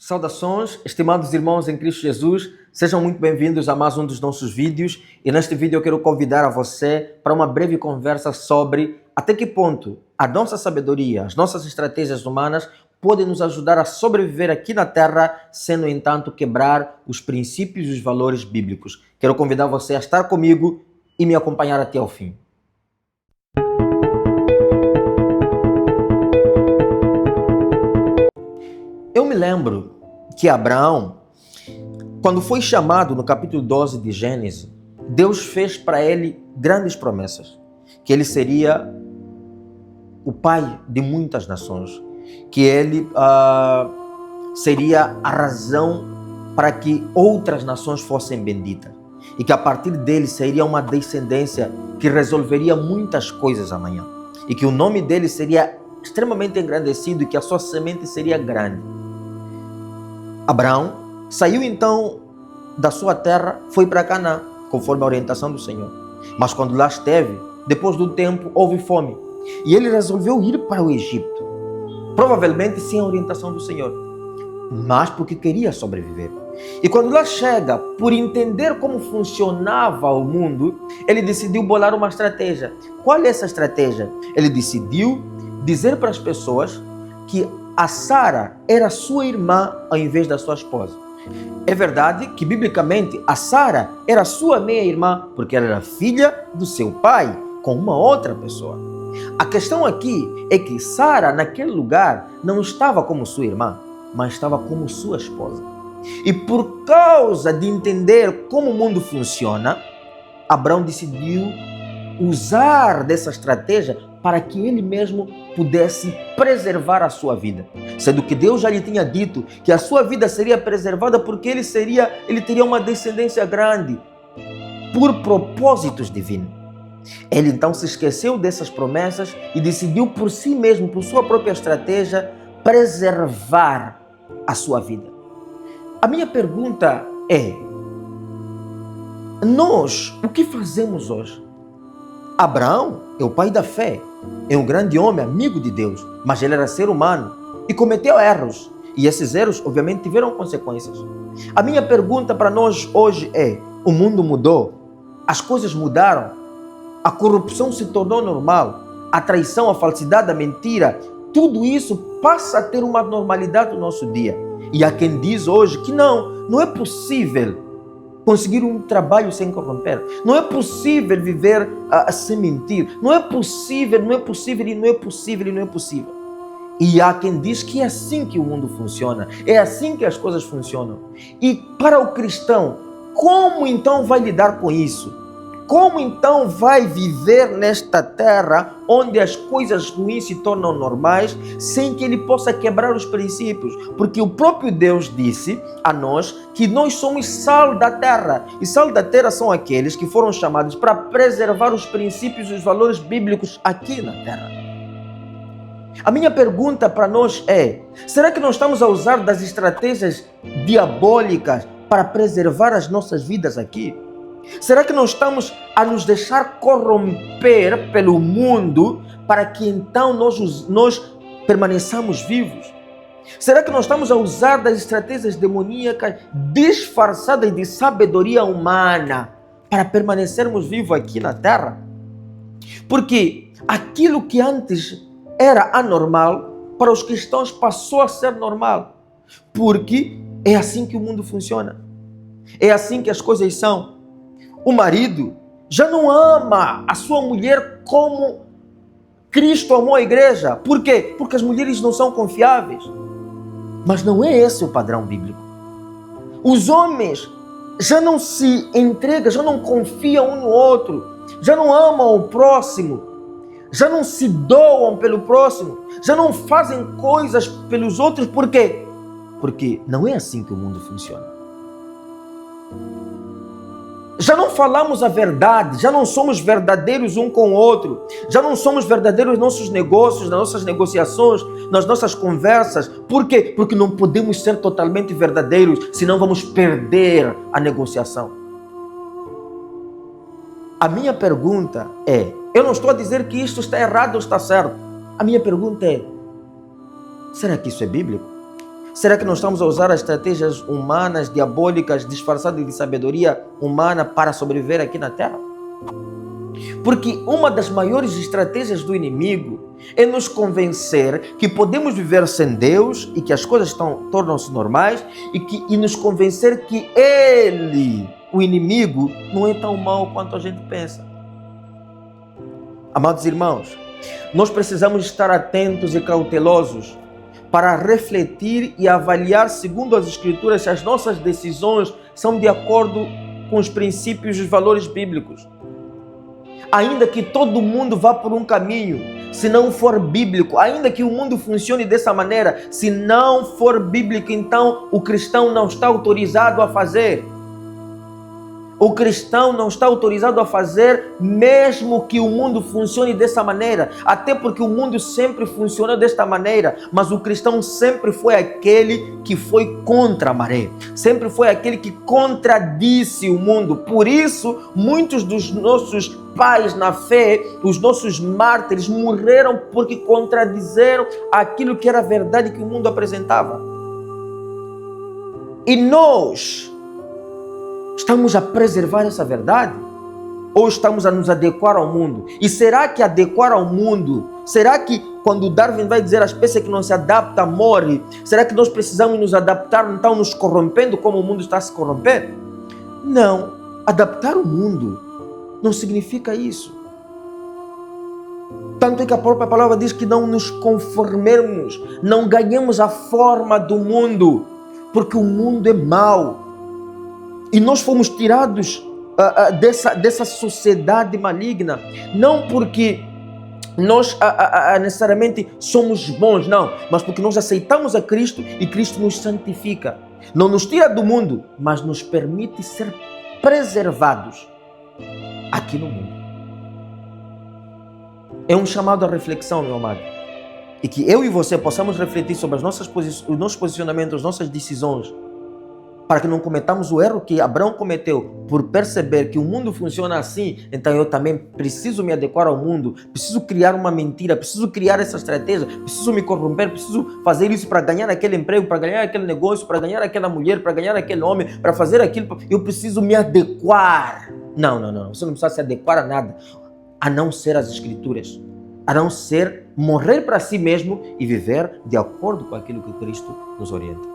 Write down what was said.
Saudações, estimados irmãos em Cristo Jesus, sejam muito bem-vindos a mais um dos nossos vídeos e neste vídeo eu quero convidar a você para uma breve conversa sobre até que ponto a nossa sabedoria, as nossas estratégias humanas podem nos ajudar a sobreviver aqui na Terra sem, no entanto, quebrar os princípios e os valores bíblicos. Quero convidar você a estar comigo e me acompanhar até ao fim. Eu me lembro que Abraão, quando foi chamado no capítulo 12 de Gênesis, Deus fez para ele grandes promessas, que ele seria o pai de muitas nações, que ele seria a razão para que outras nações fossem benditas e que a partir dele seria uma descendência que resolveria muitas coisas amanhã e que o nome dele seria extremamente engrandecido e que a sua semente seria grande. Abraão saiu então da sua terra, foi para Canaã, conforme a orientação do Senhor. Mas quando lá esteve, depois do tempo, houve fome. E ele resolveu ir para o Egito. Provavelmente sem a orientação do Senhor, mas porque queria sobreviver. E quando lá chega, por entender como funcionava o mundo, ele decidiu bolar uma estratégia. Qual é essa estratégia? Ele decidiu dizer para as pessoas que a Sara era sua irmã ao invés da sua esposa. É verdade que, biblicamente, a Sara era sua meia-irmã, porque ela era filha do seu pai com uma outra pessoa. A questão aqui é que Sara, naquele lugar, não estava como sua irmã, mas estava como sua esposa. E por causa de entender como o mundo funciona, Abraão decidiu usar dessa estratégia para que ele mesmo pudesse preservar a sua vida, sendo que Deus já lhe tinha dito que a sua vida seria preservada porque ele teria uma descendência grande por propósitos divinos. Ele então se esqueceu dessas promessas e decidiu por si mesmo, por sua própria estratégia, preservar a sua vida. A minha pergunta é: nós, o que fazemos hoje? Abraão é o pai da fé, é um grande homem, amigo de Deus, mas ele era ser humano e cometeu erros. E esses erros, obviamente, tiveram consequências. A minha pergunta para nós hoje é: o mundo mudou? As coisas mudaram? A corrupção se tornou normal? A traição, a falsidade, a mentira, tudo isso passa a ter uma normalidade no nosso dia. E há quem diz hoje que não é possível conseguir um trabalho sem corromper. Não é possível viver sem mentir. Não é possível. E há quem diz que é assim que o mundo funciona. É assim que as coisas funcionam. E para o cristão, como então vai lidar com isso? Como então vai viver nesta terra onde as coisas ruins se tornam normais sem que ele possa quebrar os princípios? Porque o próprio Deus disse a nós que nós somos sal da terra. E sal da terra são aqueles que foram chamados para preservar os princípios e os valores bíblicos aqui na terra. A minha pergunta para nós é: será que nós estamos a usar das estratégias diabólicas para preservar as nossas vidas aqui? Será que nós estamos a nos deixar corromper pelo mundo para que então nós permaneçamos vivos? Será que nós estamos a usar das estratégias demoníacas disfarçadas de sabedoria humana para permanecermos vivos aqui na Terra? Porque aquilo que antes era anormal, para os cristãos passou a ser normal. Porque é assim que o mundo funciona. É assim que as coisas são. O marido já não ama a sua mulher como Cristo amou a igreja. Por quê? Porque as mulheres não são confiáveis. Mas não é esse o padrão bíblico. Os homens já não se entregam, já não confiam um no outro, já não amam o próximo, já não se doam pelo próximo, já não fazem coisas pelos outros. Por quê? Porque não é assim que o mundo funciona. Já não falamos a verdade, já não somos verdadeiros um com o outro, já não somos verdadeiros nos nossos negócios, nas nossas negociações, nas nossas conversas. Por quê? Porque não podemos ser totalmente verdadeiros, senão vamos perder a negociação. A minha pergunta é: eu não estou a dizer que isto está errado ou está certo. A minha pergunta é: será que isso é bíblico? Será que nós estamos a usar as estratégias humanas, diabólicas, disfarçadas de sabedoria humana para sobreviver aqui na Terra? Porque uma das maiores estratégias do inimigo é nos convencer que podemos viver sem Deus e que as coisas tornam-se normais e nos convencer que ele, o inimigo, não é tão mau quanto a gente pensa. Amados irmãos, nós precisamos estar atentos e cautelosos para refletir e avaliar, segundo as Escrituras, se as nossas decisões são de acordo com os princípios e os valores bíblicos. Ainda que todo mundo vá por um caminho, se não for bíblico, ainda que o mundo funcione dessa maneira, se não for bíblico, então o cristão não está autorizado a fazer. O cristão não está autorizado a fazer, mesmo que o mundo funcione dessa maneira. Até porque o mundo sempre funcionou desta maneira, mas o cristão sempre foi aquele que foi contra a maré. Sempre foi aquele que contradisse o mundo. Por isso, muitos dos nossos pais na fé, os nossos mártires, morreram porque contradizeram aquilo que era verdade que o mundo apresentava. E nós estamos a preservar essa verdade? Ou estamos a nos adequar ao mundo? E será que adequar ao mundo, será que quando Darwin vai dizer a espécie que não se adapta morre, será que nós precisamos nos adaptar, então nos corrompendo como o mundo está a se corromper? Não, adaptar o mundo não significa isso. Tanto é que a própria palavra diz que não nos conformemos, não ganhemos a forma do mundo, porque o mundo é mau. E nós fomos tirados dessa sociedade maligna, não porque nós necessariamente somos bons, não, mas porque nós aceitamos a Cristo e Cristo nos santifica. Não nos tira do mundo, mas nos permite ser preservados aqui no mundo. É um chamado à reflexão, meu amado, e que eu e você possamos refletir sobre os nossos posicionamentos, as nossas decisões, para que não cometamos o erro que Abraão cometeu por perceber que o mundo funciona assim, então eu também preciso me adequar ao mundo, preciso criar uma mentira, preciso criar essa estratégia, preciso me corromper, preciso fazer isso para ganhar aquele emprego, para ganhar aquele negócio, para ganhar aquela mulher, para ganhar aquele homem, para fazer aquilo, eu preciso me adequar. Não, você não precisa se adequar a nada, a não ser as Escrituras, a não ser morrer para si mesmo e viver de acordo com aquilo que Cristo nos orienta.